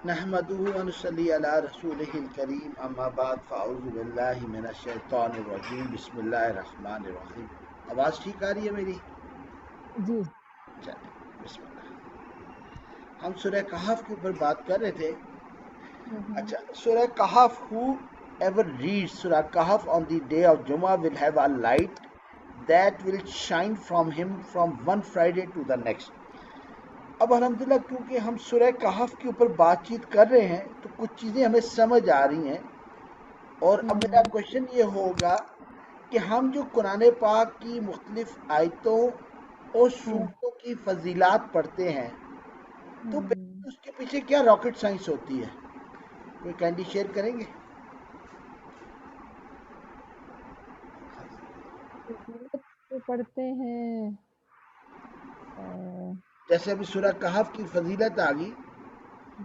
نحمده و نصلی علی رسولہ الکریم اما بعد فاعوذ باللہ من الشیطان الرجیم بسم اللہ الرحمن الرحیم. آواز ٹھیک آ رہی ہے میری؟ جی چلیں بسم اللہ. ہم سورہ کہف کے اوپر بات کر رہے تھے. اچھا, سورہ کہف, who ever reads سورہ کہف on the day of Jummah will have a light that will shine from him from one Friday to the next. اب الحمدللہ کیونکہ ہم سورہ کہف کے اوپر بات چیت کر رہے ہیں تو کچھ چیزیں ہمیں سمجھ آ رہی ہیں, اور اب میرا کوشچن یہ ہوگا کہ ہم جو قرآن پاک کی مختلف آیتوں اور سورتوں کی فضیلات پڑھتے ہیں تو اس کے پیچھے کیا راکٹ سائنس ہوتی ہے؟ کوئی کینڈی شیئر کریں گے؟ تو پڑھتے ہیں جیسے ابھی سورہ کہف کی فضیلت آ گئی,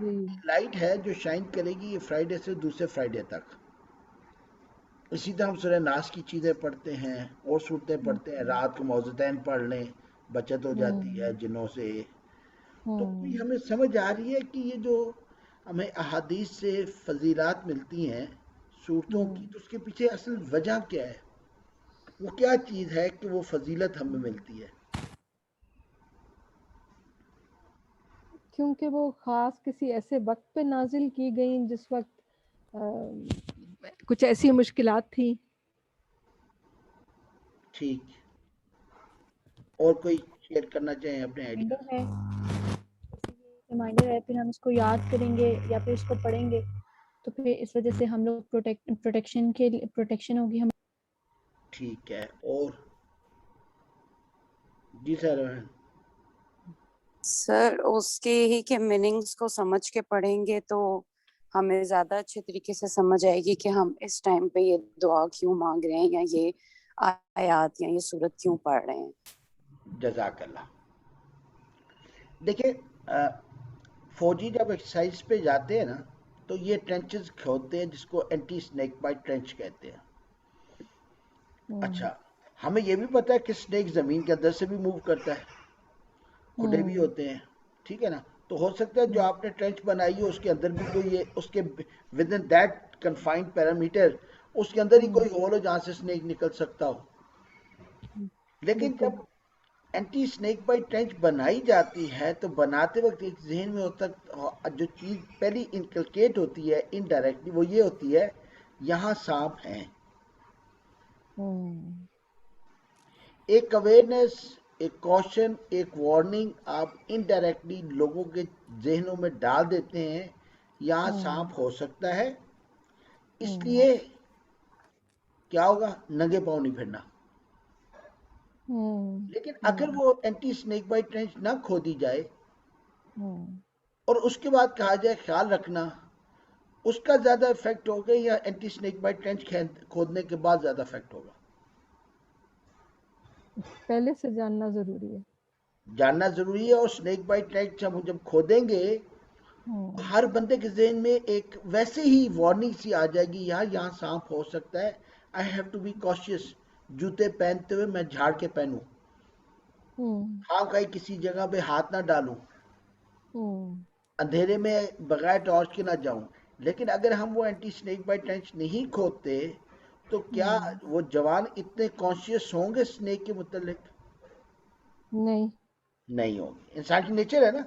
جی لائٹ ہے جو شائن کرے گی یہ فرائیڈے سے دوسرے فرائیڈے تک. اسی طرح ہم سورہ ناس کی چیزیں پڑھتے ہیں اور صورتیں پڑھتے ہیں, رات کو موضوعین پڑھ لیں بچت ہو جاتی ہے جنوں سے. تو کوئی ہمیں سمجھ آ رہی ہے کہ یہ جو ہمیں احادیث سے فضیلات ملتی ہیں صورتوں کی, تو اس کے پیچھے اصل وجہ کیا ہے؟ وہ کیا چیز ہے کہ وہ فضیلت ہمیں ملتی ہے؟ کیونکہ وہ خاص کسی ایسے وقت پہ نازل کی گئیں جس وقت کچھ ایسی مشکلات تھیں. ٹھیک, اور کوئی شیئر کرنا چاہیں اپنے آئیڈیا؟ ریمائنڈر ہے, ریمائنڈر ہے, پھر ہم اس کو یاد کریں گے یا پھر اس کو پڑھیں گے تو پھر اس وجہ سے ہم لوگ پروٹیکشن ہوگی. ہم ٹھیک ہے, اور جی سر. سر اس کے ہی کے میننگز کو سمجھ کے پڑھیں گے تو ہمیں زیادہ اچھے طریقے سے سمجھ آئے گی کہ ہم اس ٹائم پہ یہ دعا کیوں مانگ رہے ہیں یا یہ آیات یا یہ سورت کیوں پڑھ رہے ہیں. جزاک اللہ. دیکھیں, فوجی جب ایکسرسائز پہ جاتے ہیں نا تو یہ ٹرنچز کھودتے ہیں جس کو اینٹی سنیک بائٹ ٹرنچ کہتے ہیں. اچھا, ہمیں یہ بھی پتا ہے کہ سنیک زمین کے اندر سے بھی موو کرتا ہے, کھڈے بھی ہوتے ہیں, ٹھیک ہے نا. تو ہو سکتا ہے جو آپ نے ٹرنچ بنائی ہو اس کے اندر بھی کوئی اس کے with in that confined parameter اس کے اندر ہی کوئی ہول ہو جہاں سے سنیک نکل سکتا ہو. لیکن جب اینٹی سنیک بائٹ ٹرنچ بنائی جاتی ہے تو بناتے وقت ایک ذہن میں ہوتا جو چیز پہلی انکلکیٹ ہوتی ہے انڈائریکٹلی وہ یہ ہوتی ہے یہاں سانپ ہیں. ایک اویئرنیس, ایک کوشن, ایک وارننگ آپ انڈائریکٹلی لوگوں کے ذہنوں میں ڈال دیتے ہیں یہاں سانپ ہو سکتا ہے, اس لیے کیا ہوگا, ننگے پاؤں نہیں پھرنا. لیکن اگر وہ اینٹی سنیک بائٹ ٹرنچ نہ کھودی جائے اور اس کے بعد کہا جائے خیال رکھنا, اس کا زیادہ افیکٹ ہوگا یا اینٹی سنیک بائٹ ٹرنچ کھودنے کے بعد زیادہ افیکٹ ہوگا؟ پہلے سے جاننا ضروری ہے. جاننا ضروری ہے. اور سنیک بائٹ ٹرنچ ہم جب کھودیں گے ہر بندے کے ذہن میں ایک ویسے ہی وارننگ سی آ جائے گی, یہاں سانپ ہو سکتا ہے, I have to be cautious. جوتے پہنتے ہوئے میں جھاڑ کے پہنوں, ہاں کہیں کسی جگہ پہ ہاتھ نہ ڈالوں, اندھیرے میں بغیر ٹارچ کے نہ جاؤں. لیکن اگر ہم وہ اینٹی سنیک بائٹ ٹرنچ نہیں کھودتے تو کیا وہ جوان اتنے کانشیس ہوں گے سنیک کے متعلق؟ نہیں ہوں گے. انسان کی نیچر ہے نا.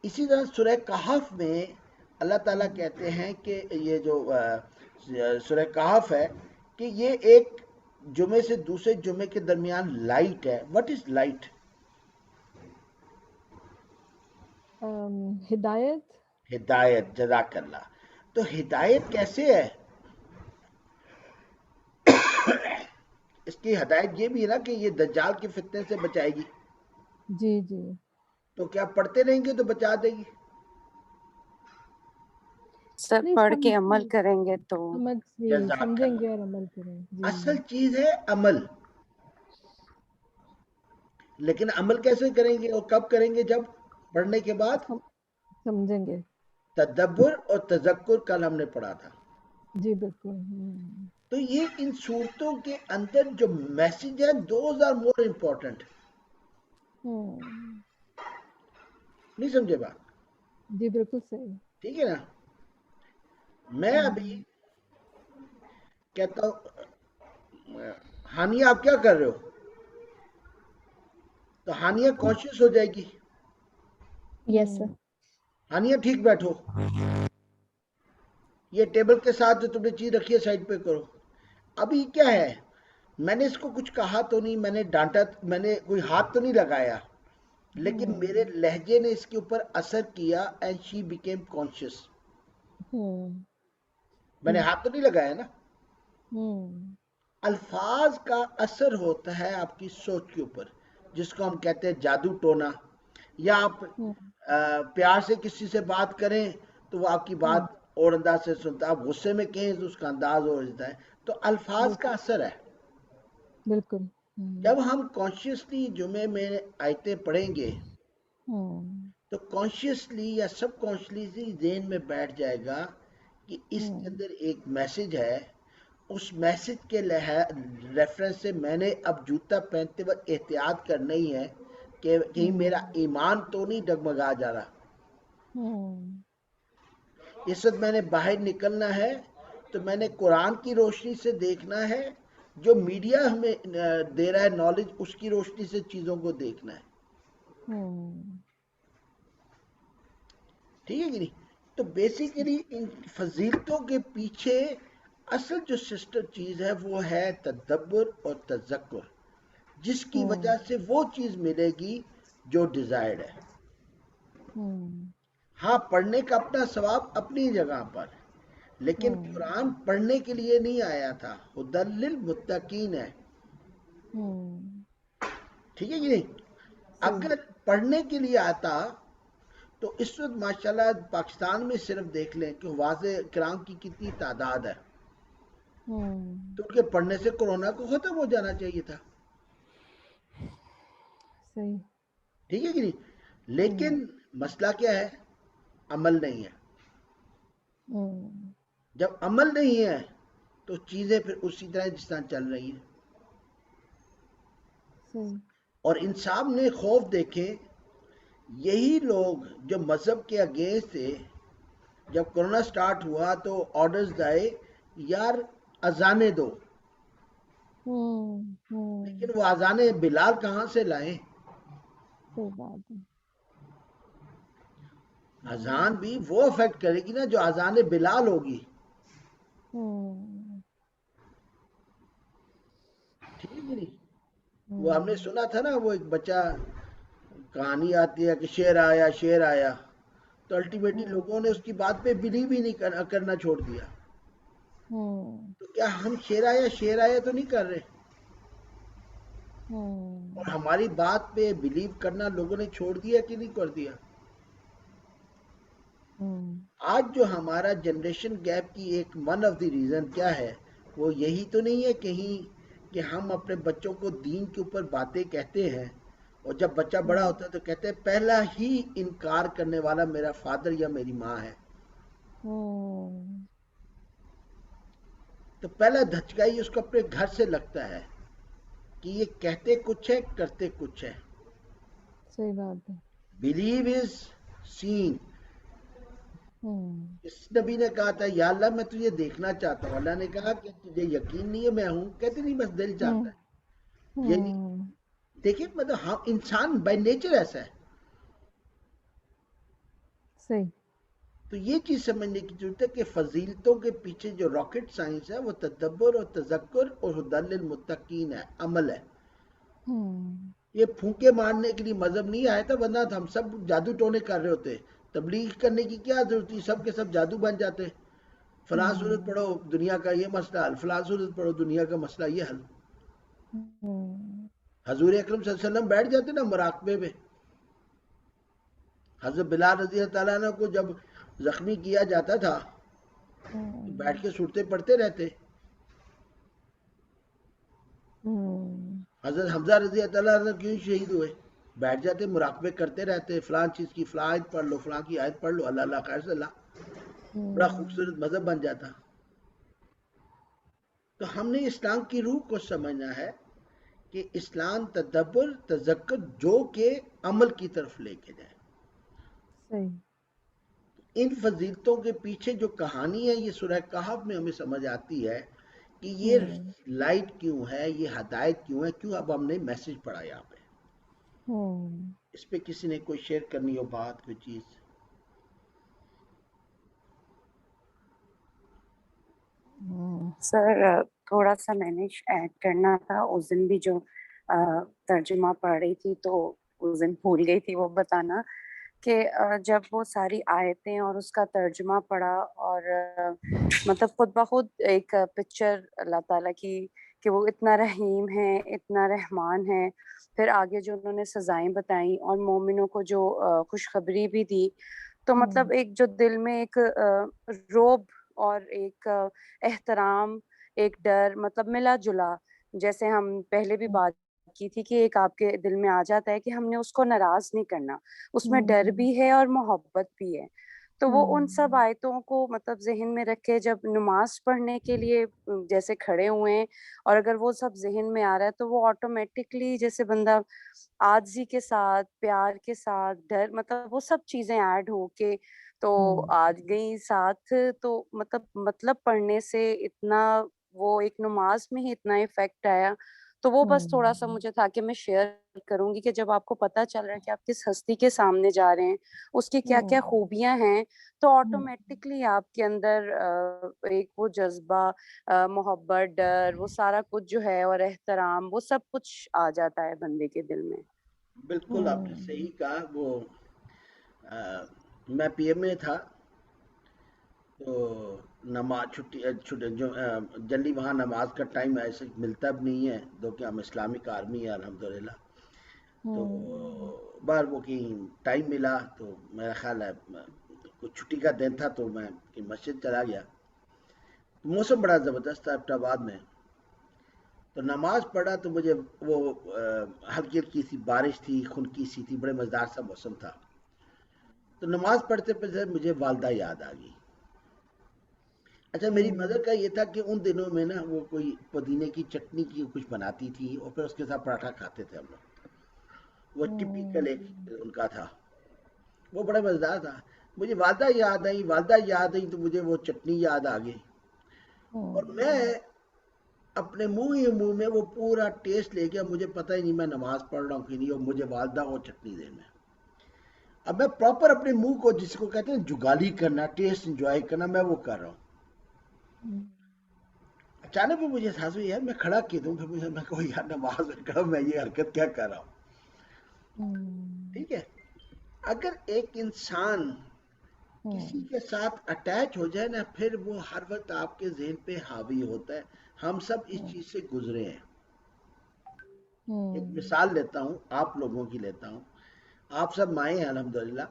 اسی طرح سورہ کہف میں اللہ تعالیٰ کہتے ہیں کہ یہ جو سورہ کہف ہے کہ یہ ایک جمعے سے دوسرے جمعے کے درمیان لائٹ ہے. What is light? ہدایت. ہدایت, جزاک اللہ. تو ہدایت کیسے ہے؟ اس کی ہدایت یہ بھی ہے نا کہ یہ دجال کے فتنے سے بچائے گی. جی جی. تو کیا پڑھتے رہیں گے تو بچا دے گی؟ سر پڑھ کے عمل کریں گے تو سمجھیں گے اور عمل کریں. اصل چیز ہے عمل. لیکن عمل کیسے کریں گے اور کب کریں گے؟ جب پڑھنے کے بعد سمجھیں گے. تدبر اور تذکر کل ہم نے پڑھا تھا. جی بالکل. تو یہ ان صورتوں کے اندر جو میسج ہے دوز آر مور امپورٹنٹ. نہیں سمجھے بات؟ جی بالکل صحیح. ٹھیک ہے نا. میں ابھی کہتا ہوں ہانیہ آپ کیا کر رہے ہو، تو ہانیہ کانشیس ہو جائے گی. یس سر. ہانیہ ٹھیک بیٹھو، یہ ٹیبل کے ساتھ جو تم نے چیز رکھی ہے سائڈ پہ کرو. ابھی کیا ہے، میں نے اس کو کچھ کہا تو نہیں، میں نے ڈانٹا، میں نے کوئی ہاتھ تو نہیں لگایا، لیکن میرے لہجے نے اس کے اوپر اثر کیا اینڈ شی بیکیم کانشیس. میں نے ہاتھ تو نہیں لگایا نا. الفاظ کا اثر ہوتا ہے آپ کی سوچ کے اوپر، جس کو ہم کہتے ہیں جادو ٹونا. یا آپ پیار سے کسی سے بات کریں تو وہ آپ کی بات اور انداز سے سنتا ہے، آپ غصے میں کہیں تو اس کا انداز اور ہوتا ہے. تو الفاظ کا اثر ہے. بالکل. جب ہم کانشیسلی جمعے میں آیتیں پڑھیں گے تو کانشیسلی یا سب کانشیسلی ذہن میں بیٹھ جائے گا کہ اس کے اندر ایک میسج ہے. اس میسج کے ریفرنس سے میں نے اب جوتا پہنتے وقت احتیاط کرنا ہی ہے کہ کہیں میرا ایمان تو نہیں ڈگمگا جا رہا. اس وقت میں نے باہر نکلنا ہے تو میں نے قرآن کی روشنی سے دیکھنا ہے، جو میڈیا ہمیں دے رہا ہے نالج اس کی روشنی سے چیزوں کو دیکھنا ہے. ٹھیک ہے کہ نہیں. تو بیسیکلی ان فضیلتوں کے پیچھے اصل جو سسٹر چیز ہے وہ ہے تدبر اور تذکر، جس کی وجہ سے وہ چیز ملے گی جو ڈیزائرڈ ہے. ہاں پڑھنے کا اپنا ثواب اپنی جگہ پر، لیکن قرآن پڑھنے کے لیے نہیں آیا تھا، ہدی للمتقین ہے. ٹھیک ہے کہ نہیں. اگر پڑھنے کے لیے آتا تو اس وقت ماشاءاللہ پاکستان میں صرف دیکھ لیں کہ واضح کرام کی کتنی تعداد ہے. تو ان کے پڑھنے سے کورونا کو ختم ہو جانا چاہیے تھا. صحیح. ٹھیک ہے کہ نہیں. لیکن مسئلہ کیا ہے، عمل نہیں ہے. جب عمل نہیں ہے تو چیزیں پھر اسی طرح جس طرح چل رہی ہیں. اور انسان نے خوف دیکھے، یہی لوگ جو مذہب کے اگینسٹ تھے، جب کورونا سٹارٹ ہوا تو آرڈرز آئے یار اذانیں دو، لیکن وہ اذانیں بلال کہاں سے لائیں؟ صحیح بات ہے. اذان بھی وہ افیکٹ کرے گی نا جو اذان بلال ہوگی. ٹھیک ہے نہیں. وہ ہم نے سنا تھا نا، وہ ایک بچہ کہانی آتی ہے کہ شیر آیا شیر آیا، تو الٹیمیٹلی لوگوں نے اس کی بات پہ بلیو ہی نہیں کرنا چھوڑ دیا. تو کیا ہم شیر آیا تو نہیں کر رہے؟ اور ہماری بات پہ بلیو کرنا لوگوں نے چھوڑ دیا کہ نہیں کر دیا؟ آج جو ہمارا جنریشن گیپ کی ایک ون آف دی ریزن کیا ہے، وہ یہی تو نہیں ہے کہیں کہ ہم اپنے بچوں کو دین کے اوپر باتیں کہتے ہیں اور جب بچہ بڑا ہوتا ہے تو کہتے ہیں پہلا ہی انکار کرنے والا میرا فادر یا میری ماں ہے. تو پہلا دھچکا ہی اس کو اپنے گھر سے لگتا ہے کہ یہ کہتے کچھ ہے کرتے کچھ ہے. صحیح بات ہے. بلیو از سین. اس نبی نے کہا تھا یا اللہ میں تجھے دیکھنا چاہتا ہوں. اللہ نے کہا کہ تجھے یقین نہیں ہے میں ہوں؟ کہتے نہیں بس دل چاہتا ہے. یعنی دیکھیں مطلب ہم انسان بائی نیچر ایسا ہے. صحیح. تو یہ چیز سمجھنے کی ضرورت ہے کہ فضیلتوں کے پیچھے جو راکٹ سائنس ہے وہ تدبر اور تذکر اور ہدی للمتقین ہے، عمل ہے. یہ پھونکے مارنے کے لیے مذہب نہیں آیا تھا، ورنہ ہم سب جادو ٹونے کر رہے ہوتے. تبلیغ کرنے کی کیا ضرورت تھی؟ سب کے سب جادو بن جاتے. فلاں صورت پڑھو دنیا کا یہ مسئلہ حل، فلاں صورت پڑھو دنیا کا مسئلہ یہ حل. حضور اکرم صلی اللہ علیہ وسلم بیٹھ جاتے نا مراقبے میں. حضرت بلال رضی اللہ تعالیٰ عنہ کو جب زخمی کیا جاتا تھا تو بیٹھ کے صورتیں پڑھتے رہتے. حضرت حمزہ رضی اللہ تعالیٰ عنہ کیوں شہید ہوئے؟ بیٹھ جاتے مراقبے کرتے رہتے، فلاں چیز کی فلاں آیت پڑھ لو، فلاں کی آیت پڑھ لو، اللہ اللہ خیر سے اللہ. بڑا خوبصورت مذہب بن جاتا. تو ہم نے اسلام کی روح کو سمجھنا ہے کہ اسلام تدبر تذکر جو کہ عمل کی طرف لے کے جائے. صحیح. ان فضیلتوں کے پیچھے جو کہانی ہے یہ سورہ کہف میں ہمیں سمجھ آتی ہے کہ یہ لائٹ کیوں ہے، یہ ہدایت کیوں ہے، کیوں اب ہم نے میسج پڑھا یہاں پہ. اس پہ کسی نے کوئی شیئر کرنی ہو بات، کوئی چیز؟ سر تھوڑا سا میں نے ایڈ کرنا تھا. اس دن بھی جو ترجمہ پڑھ رہی تھی تو اس دن بھول گئی تھی وہ بتانا کہ جب وہ ساری آیتیں اور اس کا ترجمہ پڑھا اور مطلب خود بخود ایک پکچر اللہ تعالیٰ کی کہ وہ اتنا رحیم ہے، اتنا رحمان ہے. پھر آگے جو انہوں نے سزائیں بتائیں اور مومنوں کو جو خوشخبری بھی دی، تو مطلب ایک جو دل میں ایک روب اور ایک احترام، ایک ڈر مطلب ملا جلا، جیسے ہم پہلے بھی بات کی تھی کہ ایک آپ کے دل میں آ جاتا ہے کہ ہم نے اس کو ناراض نہیں کرنا. اس میں ڈر بھی ہے اور محبت بھی ہے. تو وہ ان سب آیتوں کو مطلب ذہن میں رکھے جب نماز پڑھنے کے لیے جیسے کھڑے ہوئے ہیں، اور اگر وہ سب ذہن میں آ رہا ہے تو وہ آٹومیٹکلی جیسے بندہ عاجزی کے ساتھ، پیار کے ساتھ، ڈر مطلب وہ سب چیزیں ایڈ ہو کے تو آج گئی ساتھ. تو مطلب پڑھنے سے اتنا وہ ایک نماز میں ہی اتنا افیکٹ آیا. تو وہ بس تھوڑا سا مجھے تھا کہ میں شیئر کروں گی کہ جب آپ کو پتہ چل رہا ہے کہ آپ کس ہستی کے سامنے جا رہے ہیں، اس کی کیا کیا خوبیاں ہیں، تو آٹومیٹکلی آپ کے اندر ایک وہ جذبہ، محبت، ڈر، وہ سارا کچھ جو ہے اور احترام، وہ سب کچھ آ جاتا ہے بندے کے دل میں. بالکل آپ نے صحیح کہا. وہ میں پی ایم میں تھا تو نماز چھٹی جو جنرلی وہاں نماز کا ٹائم ایسے ملتا بھی نہیں ہے، دو کہ ہم اسلامک آرمی ہے الحمدللہ. تو بار وہ کہیں ٹائم ملا تو میرا خیال ہے کچھ چھٹی کا دن تھا تو میں مسجد چلا گیا. موسم بڑا زبردست تھا ایبٹ آباد میں. تو نماز پڑھا تو مجھے وہ ہلکی ہلکی سی بارش تھی، خنکی سی تھی، بڑے مزدار سا موسم تھا. تو نماز پڑھتے پڑھتے مجھے والدہ یاد آ گئی. اچھا میری مدر کا یہ تھا کہ ان دنوں میں نا وہ کوئی پودینے کی چٹنی کی کچھ بناتی تھی اور پھر اس کے ساتھ پراٹھا کھاتے تھے ہم لوگ. وہ ٹپیکل ایک ان کا تھا، وہ بڑا مزیدار تھا. مجھے والدہ یاد آئی تو مجھے وہ چٹنی یاد آ گئی اور میں اپنے منہ میں وہ پورا ٹیسٹ لے گیا. مجھے پتہ ہی نہیں میں نماز پڑھ رہا ہوں کہ نہیں، اور مجھے والدہ وہ چٹنی دے میں. اب میں پراپر اپنے منہ کو جس کو کہتے ہیں جگالی کرنا، ٹیسٹ انجوائے کرنا، میں وہ کر رہا ہوں. اچانک بھی مجھے احساس ہوئی یار میں کھڑا کیا دوں، پھر میں کہوں یار نماز میں کھڑا میں یہ حرکت کیا کر رہا ہوں. ٹھیک ہے، اگر ایک انسان کسی کے ساتھ اٹیچ ہو جائے نا پھر وہ ہر وقت آپ کے ذہن پہ حاوی ہوتا ہے. ہم سب اس چیز سے گزرے ہیں. ایک مثال لیتا ہوں، آپ لوگوں کی لیتا ہوں. آپ سب مائیں ہیں الحمدللہ.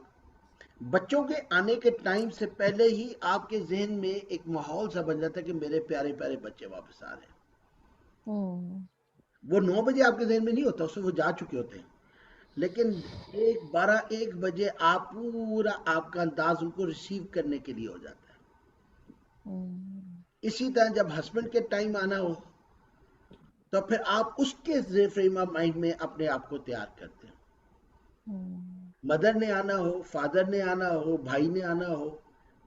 بچوں کے آنے کے ٹائم سے پہلے ہی آپ کے ذہن میں ایک ماحول سا بن جاتا ہے کہ میرے پیارے پیارے بچے واپس آ رہے ہیں. وہ 9 بجے آپ کے ذہن میں نہیں ہوتا، اس سے وہ جا چکے ہوتے ہیں. لیکن 1 بجے آپ پورا آپ کا انداز ان کو ریسیو کرنے کے لیے ہو جاتا ہے. اسی طرح جب ہسبینڈ کے ٹائم آنا ہو تو پھر آپ اس کے فریم آف مائنڈ میں اپنے آپ کو تیار کرتے ہیں. مدر نے آنا ہو، فادر نے آنا ہو، بھائی نے آنا ہو،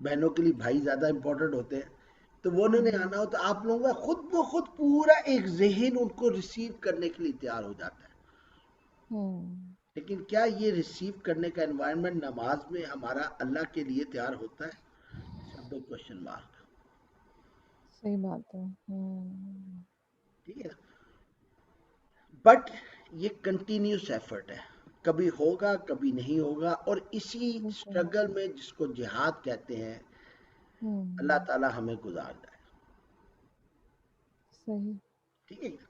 بہنوں کے لیے بھائی زیادہ امپورٹنٹ ہوتے ہیں، تو وہ انہوں نے آنا ہو تو آپ لوگوں کا خود بخود پورا ایک ذہن ان کو ریسیو کرنے کے لیے تیار ہو جاتا ہے. لیکن کیا یہ ریسیو کرنے کا انوائرمنٹ نماز میں ہمارا اللہ کے لیے تیار ہوتا ہے؟ دو کوشچن مارک. صحیح بات ہے. ٹھیک ہے، بٹ یہ کنٹینیوس ایفرٹ ہے. کبھی ہوگا کبھی نہیں ہوگا، اور اسی اسٹرگل میں جس کو جہاد کہتے ہیں اللہ تعالی ہمیں گزارتا ہے. صحیح. ٹھیک ہے.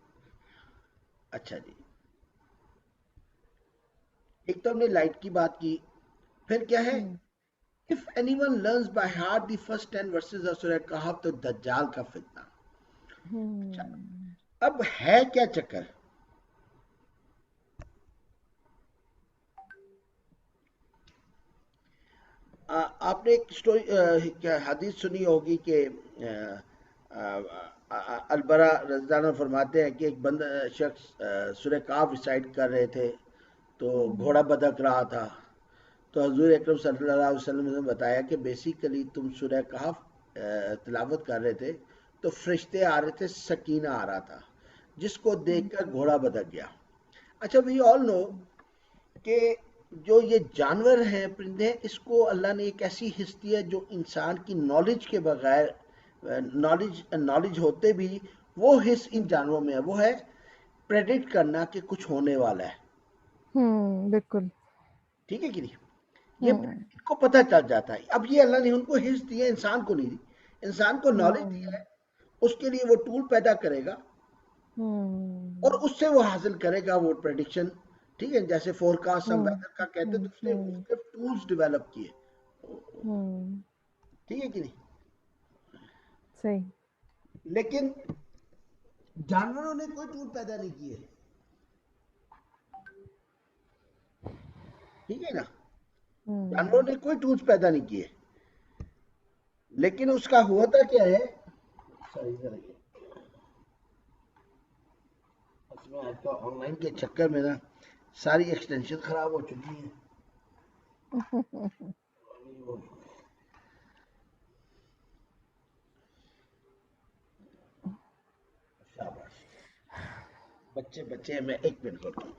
اچھا جی، ایک تو ہم نے لائٹ کی بات کی. پھر کیا ہے، if anyone learns by heart the first 10 verses of سورہ کہف تو دجال کا فتنہ. اچھا اب ہے کیا چکر؟ آپ نے ایک سٹوری حدیث سنی ہوگی کہ البرا رضی اللہ عنہ فرماتے ہیں کہ ایک بندہ شخص سورہ کہف ریسائٹ کر رہے تھے تو گھوڑا بدک رہا تھا. تو حضور اکرم صلی اللہ علیہ وسلم نے بتایا کہ بیسیکلی تم سورہ کہف تلاوت کر رہے تھے تو فرشتے آ رہے تھے، سکینہ آ رہا تھا، جس کو دیکھ کر گھوڑا بدل گیا. اچھا وی آل نو کہ جو یہ جانور ہیں، پرندے ہیں، اس کو اللہ نے ایک ایسی حص دی ہے جو انسان کی نالج کے بغیر، نالج ہوتے بھی وہ حص ان جانوروں میں ہے، وہ ہے پریڈکٹ کرنا کہ کچھ ہونے والا ہے. بالکل. ٹھیک ہے کہ نہیں؟ یہ ان کو پتہ چل جاتا ہے. اب یہ اللہ نے ان کو حص دی ہے، انسان کو نہیں دی. انسان کو نالج دی ہے، اس کے لیے وہ ٹول پیدا کرے گا اور اس سے وہ حاصل کرے گا وہ پریڈکشن. ٹھیک ہے، جیسے فور کاسٹ ہم ویدر کا کہتے ہیں تو اس نے مختلف ٹولز ڈیولپ کیے. ٹھیک ہے کہ نہیں؟ صحیح. لیکن جانوروں نے کوئی ٹول پیدا نہیں کیے. ٹھیک ہے نا؟ جانوروں نے کوئی ٹولز پیدا نہیں کیے. لیکن اس کا ہوتا کیا ہے، آج کا آن لائن کے چکر میں نا ساری ایکسٹینشن خراب ہو چکی ہیں. بچے میں ایک منٹ ہوتی ہوں.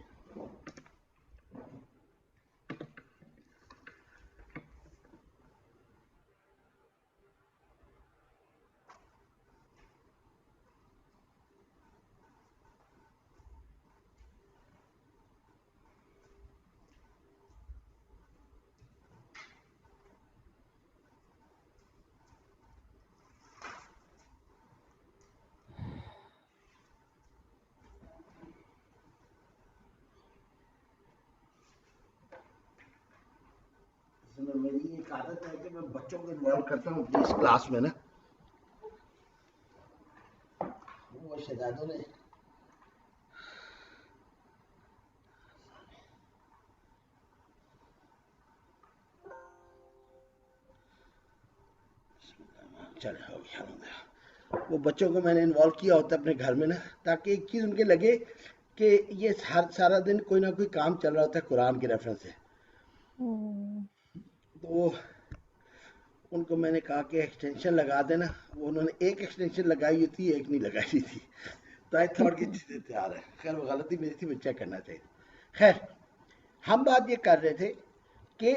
میری ایک عادت ہے کہ میں بچوں کو انوالو کرتا ہوں اپنی اس کلاس میں نا. وہ شہزادوں نے چلے ہو گیا. وہ بچوں کو میں نے انوالو کیا ہوتا ہے اپنے گھر میں نا، تاکہ ایک چیز ان کے لگے کہ یہ سارا دن کوئی نہ کوئی کام چل رہا ہوتا ہے قرآن کے ریفرنس سے. تو ان کو میں نے کہا کہ ایکسٹینشن لگا دینا. وہ انہوں نے ایک ایکسٹینشن لگائی ہوئی تھی، ایک نہیں لگائی تھی. تو آئی تھاٹ کی چیزیں تیار ہیں. خیر وہ غلطی میری تھی، مجھے چیک کرنا چاہیے. خیر ہم بات یہ کر رہے تھے کہ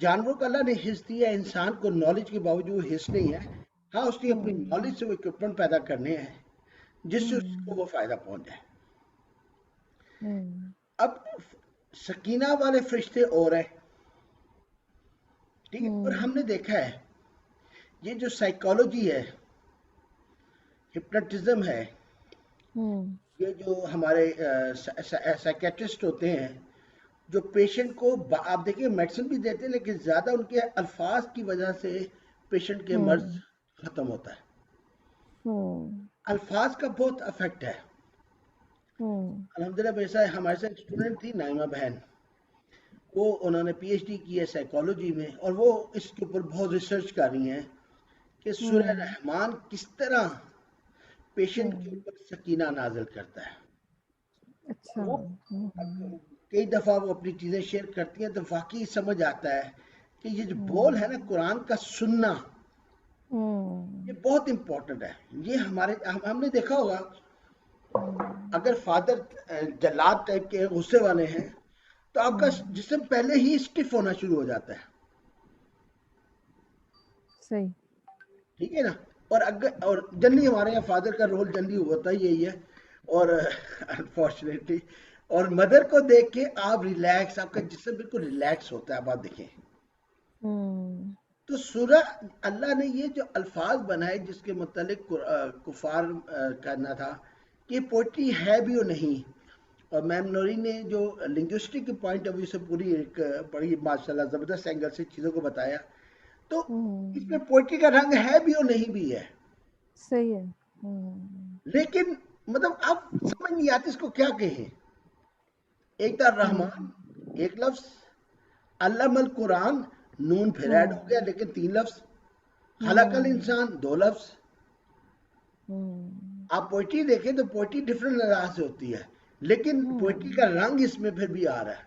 جانوروں کا اللہ نے حص دیا، انسان کو نالج کے باوجود وہ حص نہیں ہے. ہاں اس نے اپنی نالج سے وہ اکوپمنٹ پیدا کرنے ہیں جس سے اس کو وہ فائدہ پہنچ جائے. اب سکینہ والے فرشتے اور ہیں. ٹھیک ہے، اور ہم نے دیکھا ہے یہ جو سائیکالوجی ہے، ہپنوٹزم ہے، یہ جو ہمارے سائیکیٹرسٹ ہوتے ہیں جو پیشنٹ کو آپ دیکھیں میڈیسن بھی دیتے ہیں، لیکن زیادہ ان کے الفاظ کی وجہ سے پیشنٹ کے مرض ختم ہوتا ہے. الفاظ کا بہت افیکٹ ہے. الحمدللہ میرے ساتھ ہمارے ساتھ اسٹوڈنٹ تھی نائمہ بہن، وہ انہوں نے پی ایچ ڈی کی ہے سائیکالوجی میں، اور وہ اس کے اوپر بہت ریسرچ کر رہی ہیں کہ سورہ رحمان کس طرح پیشنٹ کے اوپر سکینہ نازل کرتا ہے. اچھا. کئی دفعہ وہ اپنی چیزیں شیئر کرتی ہیں تو واقعی سمجھ آتا ہے کہ یہ جو بول ہے نا قرآن کا سننا، یہ بہت امپورٹنٹ ہے. یہ ہم نے دیکھا ہوگا اگر فادر جلاد ٹائپ کے غصے والے ہیں تو آپ کا جسم پہلے ہی اسٹف ہونا شروع ہو جاتا ہے. صحیح. ٹھیک ہے نا؟ اور جنرلی ہمارے یہاں فادر کا رول جنرلی ہوتا ہی یہی ہے. اور انفارچونیٹلی اور مدر کو دیکھ کے آپ ریلیکس، آپ کا جسم بالکل ریلیکس ہوتا ہے. آپ دیکھیں تو سورہ اللہ نے یہ جو الفاظ بنائے جس کے متعلق کفار کرنا تھا کہ پوئٹری ہے بھی اور نہیں. اور میم نوری نے جو لنگوسٹک کے پوائنٹ آف ویو سے پوری ایک بڑی ماشاءاللہ زبردست اینگل سے چیزوں کو بتایا. تو اس میں پوئٹری کا رنگ ہے بھی اور نہیں بھی ہے. صحیح ہے. لیکن مطلب اب سمجھ نہیں آتی اس کو کیا کہیں. ایک تھا رحمان ایک لفظ، علم القرآن نون پھر ایڈ ہو گیا لیکن 3 لفظ، خلق الانسان 2 لفظ. آپ پوئٹری دیکھیں تو پوئٹری ڈفرنٹ انداز سے ہوتی ہے، لیکن پوئٹری کا رنگ اس میں پھر بھی آ رہا ہے.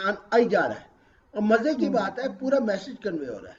آن آئی جا رہا ہے. اور مزے کی ہوں. بات ہے پورا میسج کنوے ہو رہا ہے.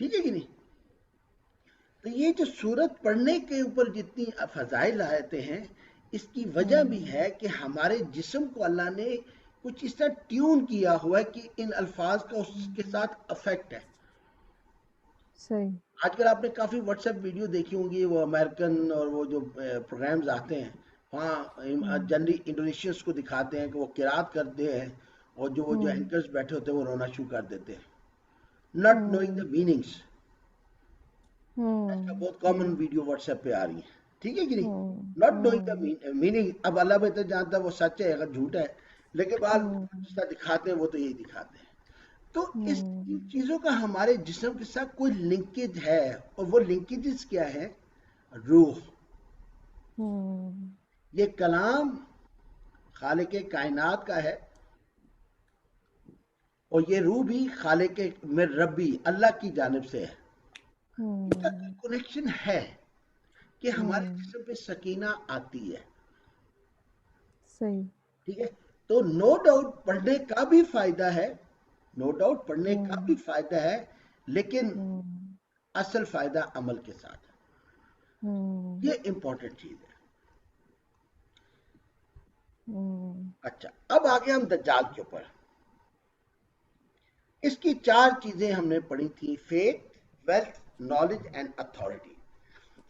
ٹھیک ہے کہ نہیں؟ تو یہ جو سورت پڑھنے کے اوپر جتنی فضائل آتے ہیں اس کی وجہ بھی ہے کہ ہمارے جسم کو اللہ نے کچھ اس طرح ٹیون کیا ہوا ہے کہ ان الفاظ کا اس کے ساتھ افیکٹ ہے. صحیح. آج کل آپ نے کافی واٹس ایپ ویڈیو دیکھی ہوں گی، وہ امریکن اور وہ جو پروگرامز آتے ہیں وہاں جنرلی انڈونیشینس کو دکھاتے ہیں کہ وہ قرات کرتے ہیں اور جو اینکرز بیٹھے ہوتے ہیں وہ رونا شروع کر دیتے ہیں ناٹ نوئنگ دا میننگس. بہت کامن ویڈیو واٹس ایپ پہ آ رہی ہیں. ٹھیک ہے کہ نہیں؟ Not knowing the meaning. اب اللہ بہتر جانتا ہے وہ سچ ہے اگر جھوٹ ہے، لیکن بعد جس طرح دکھاتے ہیں وہ تو یہی دکھاتے ہیں. تو اس چیزوں کا ہمارے جسم کے ساتھ کوئی لنکیج ہے، اور وہ لنکیجز کیا ہے؟ روح. یہ کلام خالق کائنات کا ہے، اور یہ روح بھی خالق من ربی اللہ کی جانب سے ہے. ان کا کنیکشن ہے کہ ہمارے جسم پہ سکینہ آتی ہے. صحیح. ٹھیک ہے. تو نو ڈاؤٹ پڑھنے کا بھی فائدہ ہے، نو ڈاؤٹ پڑھنے کا بھی فائدہ ہے، لیکن اصل فائدہ عمل کے ساتھ ہے. یہ امپورٹنٹ چیز ہے. اچھا، اب آگے ہم دجال کے اوپر. اس کی 4 چیزیں ہم نے پڑھی تھی: faith, wealth, knowledge and authority.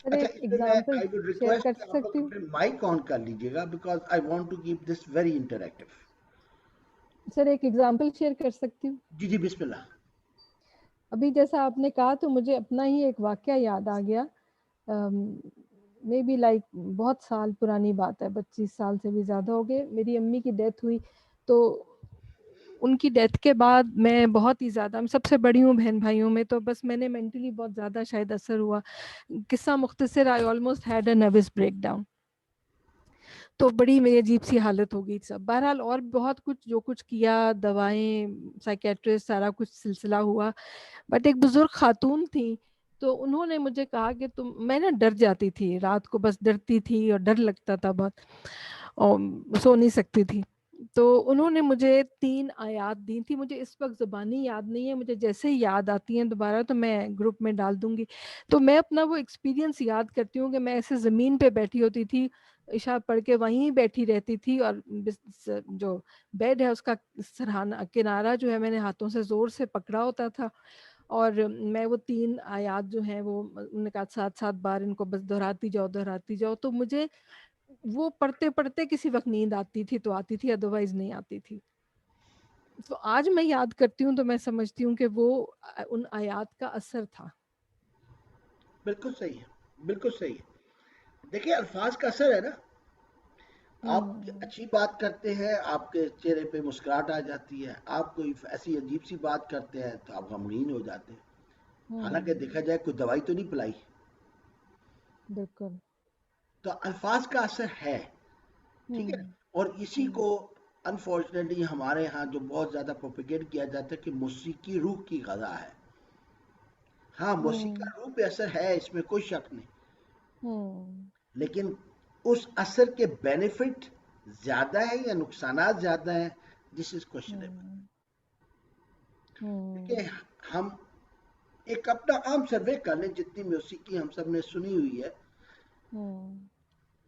Sir اچھا، ایک اس میں میں example I would share request کر کہ آپ سکتی لوگ ہوں. اپنے مائک آن کر لیجیے گا because I want to keep this very interactive. Sir ایک ایگزامپل شیئر کر سکتی ہوں. جی جی بسم اللہ. ابھی جیسا آپ نے کہا تو مجھے اپنا ہی ایک واقعہ یاد آ گیا. مے بی لائک بہت سال پرانی بات ہے، 25 سال سے بھی زیادہ ہو گئے. میری امی کی ڈیتھ ہوئی، تو ان کی ڈیتھ کے بعد میں بہت ہی زیادہ، میں سب سے بڑی ہوں بہن بھائیوں میں، تو بس میں نے مینٹلی بہت زیادہ شاید اثر ہوا. قصہ مختصر، I almost had a nervous break down. تو بڑی میری عجیب سی حالت ہو گئی سب. بہرحال اور بہت کچھ جو کچھ کیا، دوائیں، سائیکیٹرسٹ، سارا کچھ سلسلہ ہوا. بٹ ایک بزرگ خاتون تھی، تو انہوں نے مجھے کہا کہ میں نا ڈر جاتی تھی رات کو، بس ڈرتی تھی اور ڈر لگتا تھا بہت، اور سو نہیں سکتی تھی. تو انہوں نے مجھے 3 آیات دی تھی. مجھے اس وقت زبانی یاد نہیں ہے، مجھے جیسے ہی یاد آتی ہیں دوبارہ تو میں گروپ میں ڈال دوں گی. تو میں اپنا وہ ایکسپیرینس یاد کرتی ہوں کہ میں ایسے زمین پہ بیٹھی ہوتی تھی، عشاء پڑھ کے وہیں بیٹھی رہتی تھی، اور جو بیڈ ہے اس کا سرہانہ کنارہ جو ہے میں نے ہاتھوں سے زور سے پکڑا ہوتا تھا، اور میں وہ 3 آیات جو ہیں وہ انہوں نے کہا 7 بار ان کو بس دہراتی جاؤ. تو مجھے وہ پڑھتے پڑھتے کسی وقت نیند آتی تھی تو آتی تھی، ادروائز نہیں آتی تھی. تو آج میں یاد کرتی ہوں تو میں سمجھتی ہوں کہ وہ ان آیات کا اثر تھا. بالکل صحیح ہے، بالکل صحیح ہے. دیکھیں الفاظ کا اثر ہے نا. آپ اچھی بات کرتے ہیں، آپ کے چہرے پہ مسکراہٹ آ جاتی ہے. آپ کوئی ایسی عجیب سی بات کرتے ہیں تو آپ غمگین ہو جاتے ہیں. حالانکہ دیکھا جائے کوئی دوائی تو نہیں پلائی. بالکل. تو الفاظ کا اثر ہے. ٹھیک ہے. اور اسی کو انفارچونیٹلی ہمارے ہاں جو بہت زیادہ پروپیگیٹ کیا جاتا ہے کہ موسیقی روح کی غذا ہے. ہاں موسیقی روح پہ اثر ہے، اس میں کوئی شک نہیں، لیکن اس اثر کے بینیفٹ زیادہ ہیں یا نقصانات زیادہ ہیں، دس از کوشچنیبل. دیکھیں ہم ایک اپنا عام سروے کر لیں، جتنی موسیقی ہم سب نے سنی ہوئی ہے،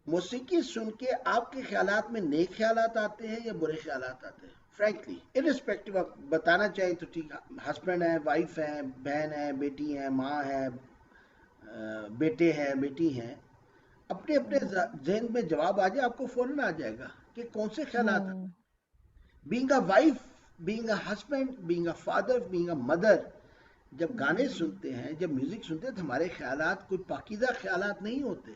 موسیقی سن کے آپ کے خیالات میں نیک خیالات آتے ہیں یا برے خیالات آتے ہیں؟ فرینکلی ارسپیکٹو آپ بتانا چاہیں تو ٹھیک. ہسبینڈ ہیں، وائف ہیں، بہن ہیں، بیٹی ہیں، ماں ہیں، بیٹے ہیں، بیٹی ہیں، اپنے اپنے ذہن میں جواب آ جائے، آپ کو فوراً آ جائے گا کہ کون سے خیالات ہیں. Being a wife, being a husband, being a father, being a mother, جب گانے سنتے ہیں، جب میوزک سنتے ہیں تو ہمارے خیالات کوئی پاکیزہ خیالات نہیں ہوتے.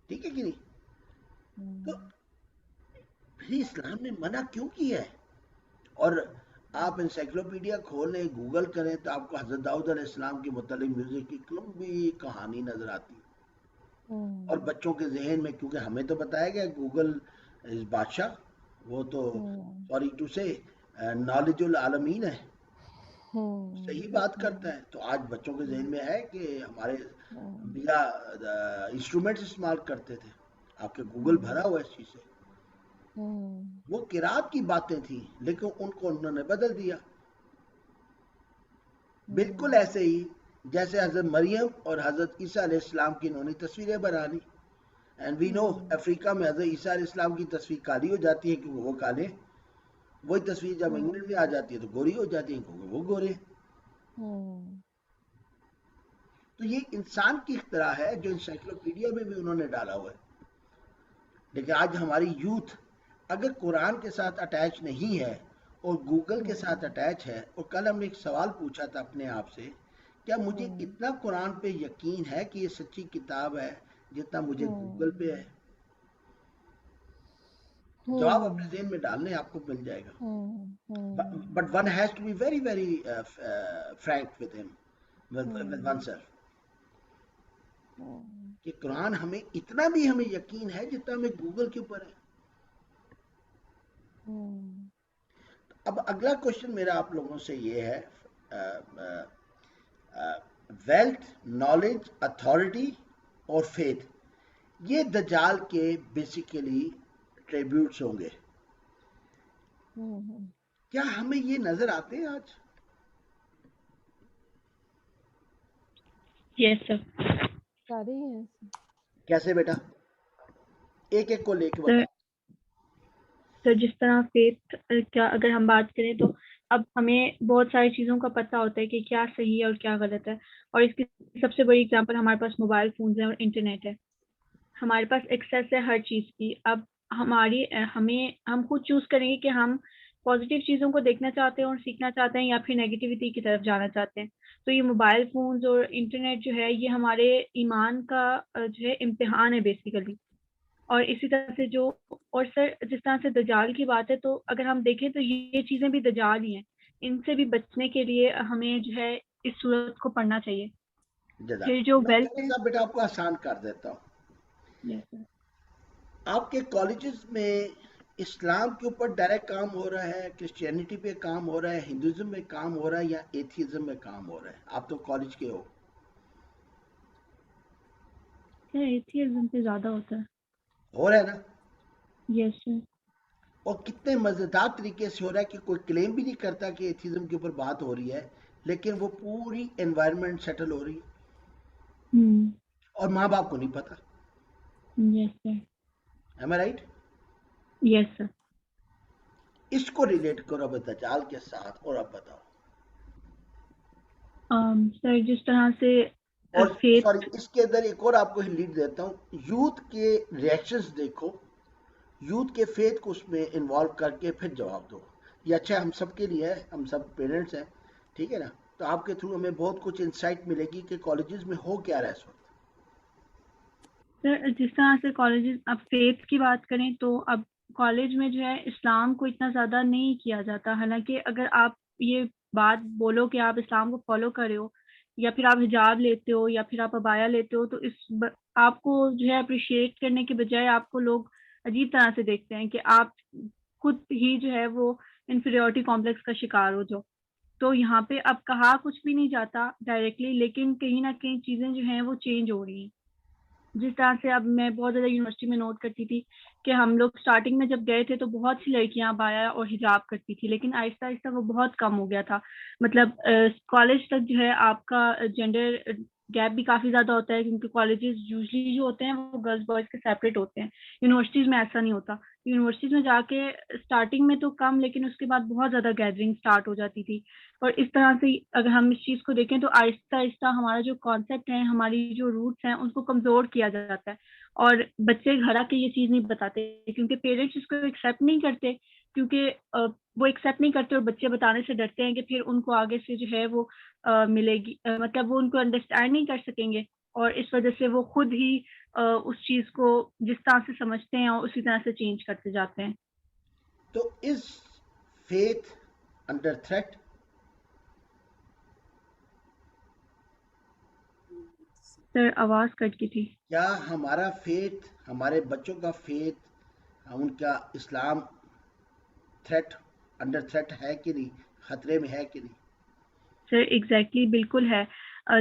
ٹھیک ہے کہ نہیں؟ تو پھر اسلام نے منع کیوں کیا ہے؟ اور آپ انسائکلوپیڈیا کھولیں، گوگل کریں تو آپ کو حضرت داؤد علیہ السلام کے متعلق میوزک کی لمبی کہانی نظر آتی ہے. اور بچوں کے ذہن میں، کیونکہ ہمیں تو بتایا گیا گوگل از بادشاہ، وہ تو سوری ٹو سے نالج العالمین ہے، صحیح بات کرتا ہے. تو آج بچوں کے ذہن میں ہے کہ ہمارے انسٹرومنٹس استعمال کرتے تھے. آپ کے گوگل بھرا ہوا اس چیز سے. وہ قرات کی باتیں تھیں لیکن ان کو انہوں نے بدل دیا. بالکل ایسے ہی جیسے حضرت مریم اور حضرت عیسیٰ علیہ السلام کی انہوں نے تصویریں بنا لی. اینڈ وی نو افریقہ میں حضرت عیسیٰ علیہ السلام کی تصویر کالی ہو جاتی ہے کیونکہ وہ کالے, وہی تصویر جب انگلینڈ میں آ جاتی ہے تو گوری ہو جاتی ہے کیونکہ وہ گورے. تو یہ انسان کی اختراع ہے جو انسائکلوپیڈیا میں بھی انہوں نے ڈالا ہوا ہے. لیکن آج ہماری یوتھ اگر قرآن کے ساتھ اٹیچ نہیں ہے اور گوگل کے ساتھ اٹیچ ہے, اور کل ہم نے ایک سوال پوچھا تھا اپنے آپ سے, کیا مجھے اتنا قرآن پہ یقین ہے کہ یہ سچی کتاب ہے جتنا مجھے گوگل پہ ہے؟ جواب اپنے ذہن میں ڈالنے آپ کو مل جائے گا. But one has to be very very frank with ہم, ود ون سیلف, کہ قرآن ہمیں اتنا بھی ہمیں یقین ہے جتنا ہمیں گوگل کے اوپر ہے. اب اگلا کوشچن میرا آپ لوگوں سے یہ ہے, ویلتھ, نالج, اتھارٹی اور فیتھ, یہ دجال کے بیسیکلی ٹریبیوٹس ہوں گے. کیا ہمیں یہ نظر آتے ہیں آج؟ یس سر. سارے ہی ہیں. کیسے بیٹا؟ ایک ایک کو لے کے بتا. سر جس طرح فیتھ کا اگر ہم بات کریں تو اب ہمیں بہت ساری چیزوں کا پتہ ہوتا ہے کہ کیا صحیح ہے اور کیا غلط ہے, اور اس کی سب سے بڑی اگزامپل ہمارے پاس موبائل فونز ہیں اور انٹرنیٹ ہے. ہمارے پاس ایکسیس ہے ہر چیز کی. اب ہم خود چوز کریں گے کہ ہم پازیٹیو چیزوں کو دیکھنا چاہتے ہیں اور سیکھنا چاہتے ہیں یا پھر نیگیٹیوٹی کی طرف جانا چاہتے ہیں. تو یہ موبائل فونز اور انٹرنیٹ جو ہے یہ ہمارے ایمان کا جو ہے امتحان ہے بیسیکلی. اور اسی طرح سے اور سر جس طرح سے دجال کی بات ہے تو اگر ہم دیکھیں تو یہ چیزیں بھی دجال ہی ہیں. ان سے بھی بچنے کے لیے ہمیں جو ہے اس صورت کو پڑھنا چاہیے. پھر جو ویلتھ ہے بیٹا آپ کو آسان کر دیتا ہوں. آپ کے کالجز میں اسلام کے اوپر ڈائریکٹ کام ہو رہا ہے, کرسچینٹی پہ کام ہو رہا ہے, ہندوازم میں کام ہو رہا ہے, یا ایتھیزم میں کام ہو رہا ہے؟ آپ تو کالج کے ہو. ایتھیزم پہ زیادہ ہوتا ہے. ہو رہا ہے نا؟ یس سر. اور کتنے مزیدار طریقے سے ہو رہا ہے کہ کوئی کلیم بھی نہیں کرتا کہ ایتھیزم کے اوپر بات ہو رہی ہے, لیکن وہ پوری انوائرمنٹ سیٹل ہو رہی ہے اور ماں باپ کو نہیں پتا. یس سر. Am I right? یس سر. اس کو ریلیٹ کرو اب دجال کے ساتھ, اور اب بتاؤ. سر جس طرح سے اور سوری, اس کے اندر ایک اور آپ کو لیڈ دیتا ہوں. یوتھ کے ریئیکشنز دیکھو, یوتھ کے فیتھ کو اس میں انوالو کر کے پھر جواب دو. یہ اچھا ہم سب کے لیے ہے, ہم سب پیرنٹس ہیں, ٹھیک ہے نا؟ تو آپ کے تھرو ہمیں بہت کچھ انسائٹ ملے گی کہ کالجز میں ہو کیا رہا ہے اس وقت. سر جس طرح سے کالجز اب فیتھ کی بات کریں تو اب کالج میں جو ہے اسلام کو اتنا زیادہ نہیں کیا جاتا. حالانکہ اگر آپ یہ بات بولو کہ آپ اسلام کو فالو کر رہے ہو یا پھر آپ حجاب لیتے ہو یا پھر آپ عبایا لیتے ہو, تو آپ کو جو ہے اپریشیٹ کرنے کے بجائے آپ کو لوگ عجیب طرح سے دیکھتے ہیں کہ آپ خود ہی جو ہے وہ انفیریورٹی کمپلیکس کا شکار ہو جو. تو یہاں پہ اب کہا کچھ بھی نہیں جاتا ڈائریکٹلی, لیکن کہیں نہ کہیں چیزیں جو ہیں وہ چینج ہو رہی ہیں. جس طرح سے اب میں بہت زیادہ یونیورسٹی میں نوٹ کرتی تھی کہ ہم لوگ اسٹارٹنگ میں جب گئے تھے تو بہت سی لڑکیاں عبایا اور حجاب کرتی تھی, لیکن آہستہ آہستہ وہ بہت کم ہو گیا تھا. مطلب کالج تک جو ہے آپ کا جینڈر گیپ بھی کافی زیادہ ہوتا ہے, کیونکہ کالجز یوزلی جو ہوتے ہیں وہ گرلز بوائز کے سیپریٹ ہوتے ہیں. یونیورسٹیز میں ایسا نہیں ہوتا. یونیورسٹیز میں جا کے اسٹارٹنگ میں تو کم, لیکن اس کے بعد بہت زیادہ گیدرنگ اسٹارٹ ہو جاتی تھی. اور اس طرح سے اگر ہم اس چیز کو دیکھیں تو آہستہ آہستہ ہمارا جو کانسیپٹ ہے, ہماری جو روٹس ہیں, ان کو کمزور کیا جاتا ہے. اور بچے گھر آ کے یہ چیز نہیں بتاتے کیونکہ پیرنٹس اس کو ایکسیپٹ نہیں کرتے, کیونکہ وہ ایکسیپٹ نہیں کرتے اور بچے بتانے سے ڈرتے ہیں کہ پھر ان کو آگے سے جو ہے وہ ملے گی, مطلب وہ ان کو انڈرسٹینڈ نہیں کر سکیں گے, اور اس وجہ سے وہ خود ہی اس چیز کو جس طرح سے سمجھتے ہیں اور اسی طرح سے چینج کرتے جاتے ہیں. تو از فیتھ انڈر تھریٹ؟ سر آواز کٹ کی تھی. کیا ہمارا فیتھ, ہمارے بچوں کا فیتھ, ان کا اسلام تھریٹ, انڈر تھریٹ ہے کہ نہیں, خطرے میں ہے کہ نہیں؟ سر ایگزیکٹلی بالکل ہے.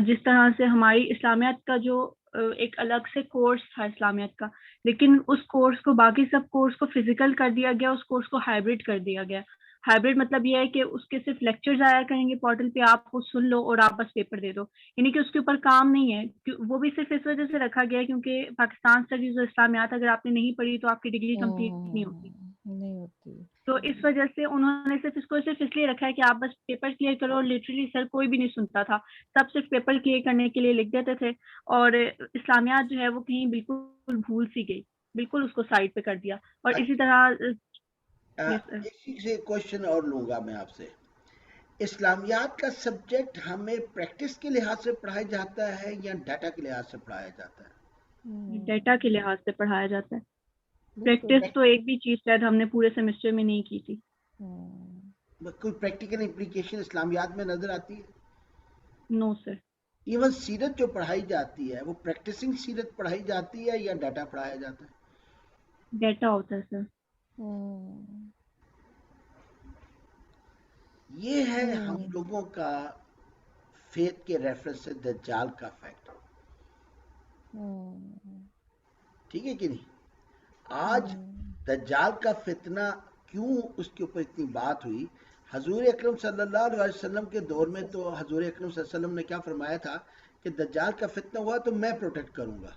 جس طرح سے ہماری اسلامیات کا جو ایک الگ سے کورس تھا اسلامیات کا، لیکن اس کورس کو باقی سب کورس کو فزیکل کر دیا گیا، اس کورس کو ہائبرڈ کر دیا گیا. ہائبرڈ مطلب یہ ہے کہ اس کے صرف لیکچرز آیا کریں گے پورٹل پہ، آپ کو سن لو اور آپ بس پیپر دے دو، یعنی کہ اس کے اوپر کام نہیں ہے. وہ بھی صرف اس وجہ سے رکھا گیا ہے کیونکہ پاکستان اسٹڈیز اور اسلامیات اگر آپ نے نہیں پڑھی تو آپ کی ڈگری کمپلیٹ نہیں ہوتی. نہیں ہوتی. تو اس وجہ سے انہوں نے صرف اس کو صرف اس لیے رکھا ہے کہ آپ بس پیپر کلیئر کرو. لٹرلی سر کوئی بھی نہیں سنتا تھا، سب صرف پیپر کلیئر کرنے کے لیے لکھ دیتے تھے، اور اسلامیات جو ہے وہ کہیں بالکل بھول سی گئی، بالکل اس کو سائڈ پہ کر دیا. اور اسی طرح yes sir. اسی سے کوشچن اور لوں گا میں آپ سے. اسلامیات کا سبجیکٹ ہمیں پریکٹس کے لحاظ سے پڑھایا جاتا ہے یا ڈیٹا کے لحاظ سے پڑھایا جاتا ہے؟ ڈیٹا کے لحاظ سے پڑھایا جاتا ہے. بالکل. پریکٹس تو ایک بھی چیز شاید ہم نے پورے سیمسٹر میں نہیں کی تھی. کوئی پریکٹیکل امپلیکیشن اسلامیات میں نظر آتی ہے؟ نو سر. ایون سیرت جو پڑھائی جاتی ہے وہ پریکٹسنگ سیرت پڑھائی جاتی ہے یا ڈیٹا پڑھایا جاتا ہے؟ ڈیٹا ہوتا ہے سر. یہ ہے ہم لوگوں کا فیتھ کے ریفرنس سے دجال کا فیکٹ. ٹھیک ہے کہ نہیں؟ آج دجال کا فتنہ کیوں اس کے اوپر اتنی بات ہوئی؟ حضور اکرم صلی اللہ علیہ وسلم کے دور میں تو حضور اکرم صلی اللہ علیہ وسلم نے کیا فرمایا تھا کہ دجال کا فتنہ ہوا تو میں پروٹیکٹ کروں گا،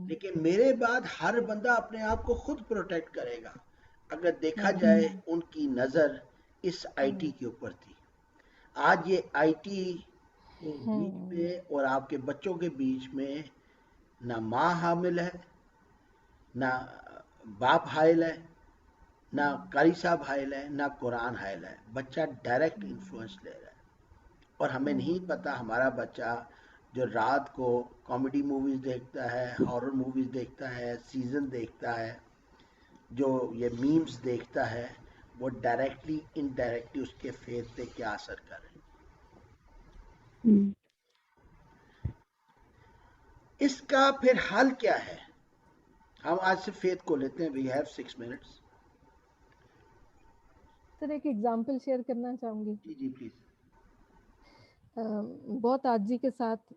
لیکن میرے بعد ہر بندہ اپنے آپ کو خود پروٹیکٹ کرے گا. اگر دیکھا جائے ان کی نظر اس آئی ٹی کے اوپر تھی. آج یہ آئی ٹی کے بیچ میں اور آپ کے بچوں کے بیچ میں نہ ماں حامل ہے، نہ باپ حائل ہے، نہ قاری صاحب حائل ہے، نہ قرآن حائل ہے. بچہ ڈائریکٹ انفلوئنس لے رہا ہے اور ہمیں نہیں پتا ہمارا بچہ جو رات کو کامیڈی موویز دیکھتا ہے، ہارر موویز دیکھتا ہے، سیزن دیکھتا ہے، جو یہ میمز دیکھتا ہے، وہ ڈائریکٹلی انڈائریکٹلی اس کے فیتھ پہ کیا اثر کر رہے ہیں. اس کا پھر حل کیا ہے؟ ہم آج سے فیتھ کو لیتے ہیں. We have 6 minutes. سر ایک ایگزامپل شیئر کرنا چاہوں گی. جی پلیز. بہت عاجزی کے ساتھ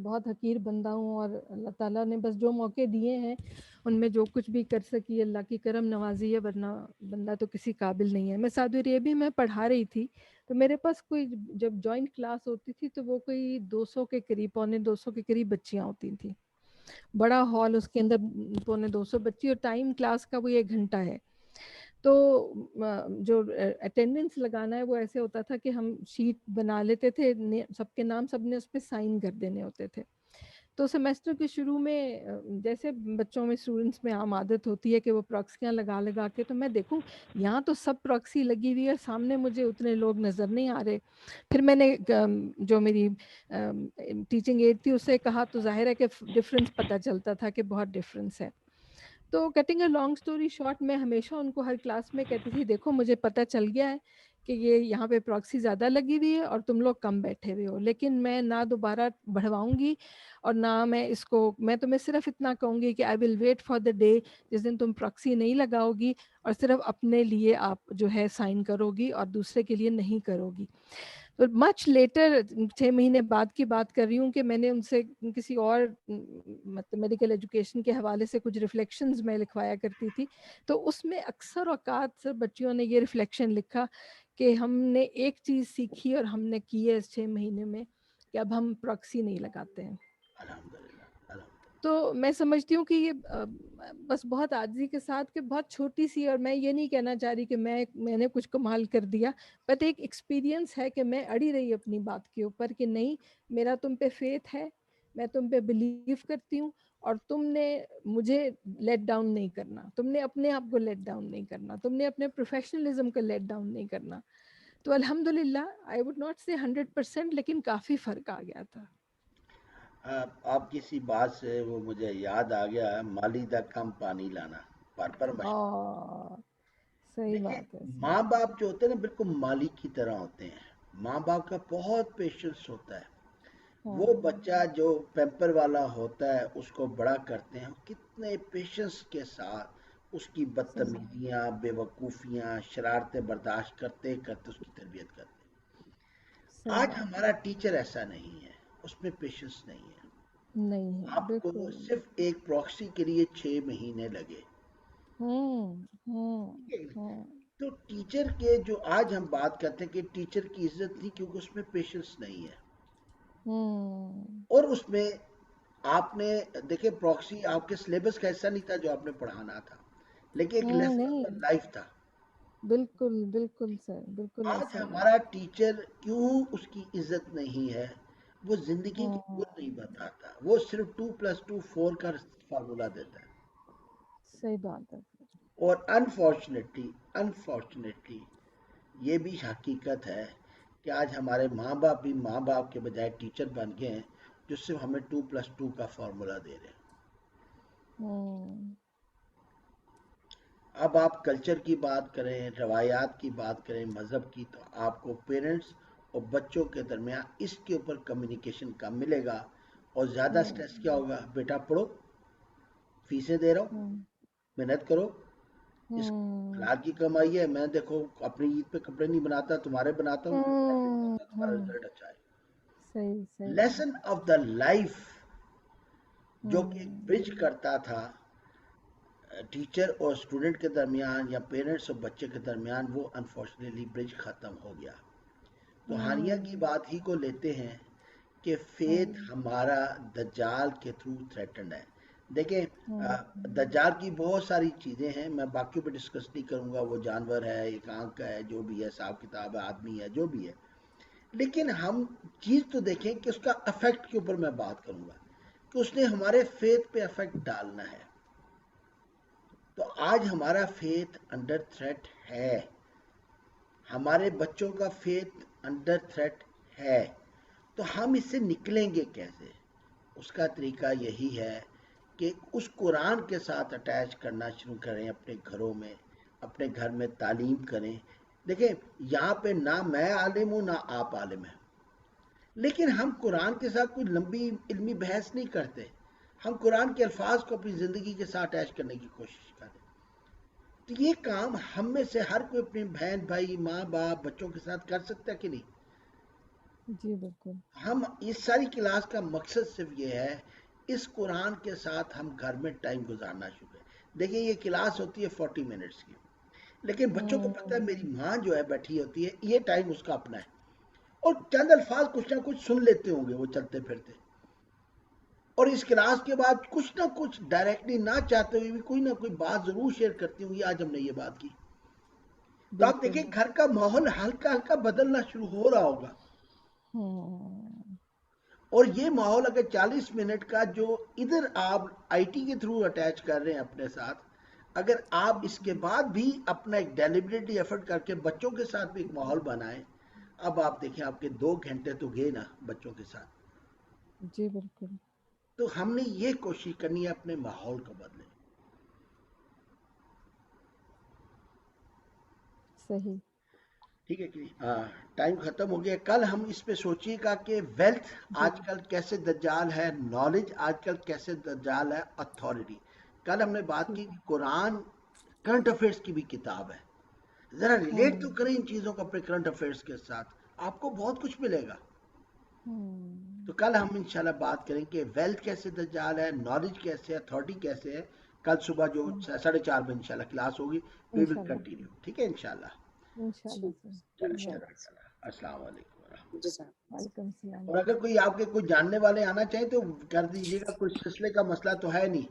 بہت حقیر بندہ ہوں، اور اللہ تعالیٰ نے بس جو موقع دیے ہیں ان میں جو کچھ بھی کر سکی اللہ کی کرم نوازی ہے، ورنہ بندہ تو کسی قابل نہیں ہے. میں سعودی عربیہ میں پڑھا رہی تھی تو میرے پاس کوئی جب جوائنٹ کلاس ہوتی تھی تو وہ کوئی 200 کے قریب، 250 کے قریب بچیاں ہوتی تھیں. بڑا ہال، اس کے اندر 250 بچی، اور ٹائم کلاس کا وہ 1 گھنٹہ ہے. تو جو اٹینڈنس لگانا ہے وہ ایسے ہوتا تھا کہ ہم شیٹ بنا لیتے تھے، سب کے نام سب نے اس پہ سائن کر دینے ہوتے تھے. تو سیمیسٹر کے شروع میں جیسے بچوں میں اسٹوڈنٹس میں عام عادت ہوتی ہے کہ وہ پراکسیاں لگا کے، تو میں دیکھوں یہاں تو سب پراکسی لگی ہوئی ہے، سامنے مجھے اتنے لوگ نظر نہیں آ رہے. پھر میں نے جو میری ٹیچنگ ایڈ تھی اس سے کہا، تو ظاہر ہے کہ ڈفرینس پتہ چلتا تھا کہ بہت ڈفرینس ہے. تو cutting a long story short, میں ہمیشہ ان کو ہر کلاس میں کہتی تھی دیکھو مجھے پتہ چل گیا ہے کہ یہ یہاں پہ پراکسی زیادہ لگی ہوئی ہے اور تم لوگ کم بیٹھے ہوئے ہو، لیکن میں نہ دوبارہ بڑھواؤں گی اور نہ میں تمہیں صرف اتنا کہوں گی کہ I will wait for the day جس دن تم پراکسی نہیں لگاؤ گی اور صرف اپنے لیے آپ جو ہے سائن کرو گی اور دوسرے کے لیے نہیں کرو گی. تو مچ لیٹر 6 مہینے بعد کی بات کر رہی ہوں کہ میں نے ان سے کسی اور مطلب میڈیکل ایجوکیشن کے حوالے سے کچھ ریفلیکشنز میں لکھوایا کرتی تھی، تو اس میں اکثر اوقات بچیوں نے یہ ریفلیکشن لکھا کہ ہم نے ایک چیز سیکھی اور ہم نے کی ہے اس 6 مہینے میں کہ اب ہم پراکسی نہیں لگاتے ہیں. تو میں سمجھتی ہوں کہ یہ بس بہت عاجزی کے ساتھ کہ بہت چھوٹی سی، اور میں یہ نہیں کہنا چاہ رہی کہ میں نے کچھ کمال کر دیا، بٹ ایک ایکسپیرینس ہے کہ میں اڑی رہی اپنی بات کے اوپر کہ نہیں، میرا تم پہ فیتھ ہے، میں تم پہ بلیو کرتی ہوں، اور تم نے مجھے لیٹ ڈاؤن نہیں کرنا، تم نے اپنے آپ کو لیٹ ڈاؤن نہیں کرنا، تم نے اپنے پروفیشنلزم کو لیٹ ڈاؤن نہیں کرنا. تو الحمدللہ آئی وڈ ناٹ سے 100%، لیکن کافی فرق آ گیا تھا. آپ کسی بات سے وہ مجھے یاد آ گیا، مالی دا کم پانی لانا پر صحیح بات ہے. ماں باپ جو ہوتے ہیں نا بالکل مالی کی طرح ہوتے ہیں. ماں باپ کا بہت پیشنس ہوتا ہے. وہ بچہ جو پیمپر والا ہوتا ہے اس کو بڑا کرتے ہیں، کتنے پیشنس کے ساتھ اس کی بدتمیزیاں، بے وقوفیاں، شرارتیں برداشت کرتے کرتے اس کی تربیت کرتے ہیں. آج ہمارا ٹیچر ایسا نہیں ہے، اس میں پیشنس نہیں ہے. نہیں ہے آپ کو بالکل. صرف ایک پروکسی کے لیے 6 مہینے لگے. ہوں ہوں ٹھیک ہے؟ ہوں تو ٹیچر کے جو آج ہم بات کرتے ہیں کہ ٹیچر کی عزت نہیں کیونکہ اس میں پیشنس نہیں ہے. ہوں اور اس میں آپ نے دیکھیں پروکسی آپ کے سلیبس کا حصہ نہیں تھا جو آپ نے پڑھانا تھا، لیکن ایک لیسن آف دا نہیں لائف تھا. بالکل بالکل سر بالکل آج ایسا ہی ہے. ہمارا ٹیچر کیوں اس کی عزت نہیں ہے، وہ زندگی کی ہوں خود نہیں بتاتا، وہ صرف 2+2 4 کا فارمولا دیتا ہے. صحیح بات ہے. اور انفارچونیٹلی یہ بھی حقیقت ہے کہ آج ہمارے ماں باپ بھی ماں باپ کے بجائے ٹیچر بن گئے ہیں جو صرف ہمیں 2+2 کا فارمولا دے رہے ہیں. ہوں اب آپ کلچر کی بات کریں، روایات کی بات کریں، مذہب کی، تو آپ کو پیرنٹس اور بچوں کے درمیان اس کے اوپر کمیونیکیشن کم ملے گا. اور زیادہ ہوں سٹریس کیا ہوگا، بیٹا پڑھو، فیسیں دے رہا ہوں، ہوں محنت کرو، اس ہوں حلال کی کمائی ہے، میں دیکھو اپنی عید پہ کپڑے نہیں بناتا، تمہارے بناتا ہوں، تمہارا ہوں رزلٹ اچھا ہے. صحیح صحیح بات. لیسن آف دا لائف جو کہ ہوں برج کرتا تھا ٹیچر اور اسٹوڈنٹ کے درمیان یا پیرنٹس اور بچے کے درمیان، وہ انفارچونیٹلی برج ختم ہو گیا. تو ہانیہ کی ہوں بات ہی کو لیتے ہیں کہ فیتھ ہوں ہمارا دجال کے تھرو تھریٹنڈ ہے. دیکھیں ہوں دجال کی بہت ساری چیزیں ہیں، میں باقیوں پہ ڈسکس نہیں کروں گا، وہ جانور ہے، ایک آنکھ کا ہے، جو بھی ہے، حساب کتاب ہے، آدمی ہے، جو بھی ہے. لیکن ہم چیز تو دیکھیں کہ اس کا افیکٹ کے اوپر میں بات کروں گا کہ اس نے ہمارے فیتھ پہ افیکٹ ڈالنا ہے. تو آج ہمارا فیتھ انڈر تھریٹ ہے، ہمارے بچوں کا فیتھ انڈر تھریٹ ہے. تو ہم اس سے نکلیں گے کیسے؟ اس کا طریقہ یہی ہے کہ اس قرآن کے ساتھ اٹیچ کرنا شروع کریں اپنے گھروں میں، اپنے گھر میں تعلیم کریں. دیکھیں یہاں پہ نہ میں عالم ہوں نہ آپ عالم ہیں، لیکن ہم قرآن کے ساتھ کوئی لمبی علمی بحث نہیں کرتے. ہم قرآن کے الفاظ کو اپنی زندگی کے ساتھ اٹیچ کرنے کی کوشش کریں. تو یہ کام ہم میں سے ہر کوئی اپنی بہن بھائی ماں باپ بچوں کے ساتھ کر سکتا ہے کہ نہیں؟ جی بالکل. ہم اس ساری کلاس کا مقصد صرف یہ ہے اس قرآن کے ساتھ ہم گھر میں ٹائم گزارنا شروع کریں. دیکھیں یہ کلاس ہوتی ہے 40 منٹس کی، لیکن بچوں کو پتہ ہے میری ماں جو ہے بیٹھی ہوتی ہے، یہ ٹائم اس کا اپنا ہے، اور چند الفاظ کچھ نہ کچھ سن لیتے ہوں گے وہ چلتے پھرتے، اور اس کلاس کے بعد کچھ نہ کچھ ڈائریکٹلی نہ چاہتے ہوئے بھی کوئی نہ کوئی بات ضرور شیئر کرتی ہوں گی، آج ہم نے یہ بات کی. تو آپ بالکل. دیکھیں گھر کا ماحول ہلکا ہلکا بدلنا شروع ہو رہا ہوگا. ہوں اور یہ ماحول اگر 40 منٹ کا جو ادھر آپ آئی ٹی کے تھرو اٹیچ کر رہے ہیں اپنے ساتھ، اگر آپ اس کے بعد بھی اپنا ایک ڈیلیبریٹلی ایفرٹ کر کے بچوں کے ساتھ بھی ایک ماحول بنائیں، اب آپ دیکھیں آپ کے 2 گھنٹے تو گئے نا بچوں کے ساتھ. جی بالکل. تو ہم نے یہ کوشش کرنی ہے اپنے ماحول کو بدلیں. صحیح. ٹھیک ہے کہ ٹائم ختم ہو گیا. کل ہم اس پہ سوچیے گا کہ ویلتھ جی آج کل کیسے دجال ہے، نالج آج کل کیسے دجال ہے، اتھارٹی. کل ہم نے بات ٹھیک. کی قرآن کرنٹ افیئرس کی بھی کتاب ہے، ذرا ریلیٹ ہوں تو کریں ان چیزوں کو اپنے کرنٹ افیئرس کے ساتھ، آپ کو بہت کچھ ملے گا. ہوں تو کل ہم انشاءاللہ بات کریں کہ ویلتھ کیسے دجال ہے، نالج کیسے ہے، اتھارٹی کیسے ہے. کل صبح جو 4:30 بجے انشاءاللہ کلاس ہوگی، وی ول انشاءاللہ کنٹینیو. ٹھیک ہے انشاءاللہ. انشاءاللہ سر. چلیں رائٹ. چلیں. السلام علیکم ورحمۃ اللہ. جزاک وعلیکم السلام. اور اگر کوئی آپ کے کوئی جاننے والے آنا چاہیں تو کر دیجیے گا، کوئی سلسلے کا مسئلہ تو ہے نہیں.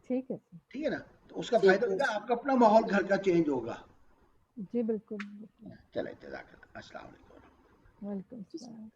ٹھیک ہے سر. ٹھیک ہے نا؟ تو اس کا ٹھیک فائدہ ہے. ہوگا، آپ کا اپنا ماحول گھر کا چینج ہوگا. جی بالکل بالکل. چلیں جزاک اللہ. السلام علیکم. وعلیکم جزاک السلام.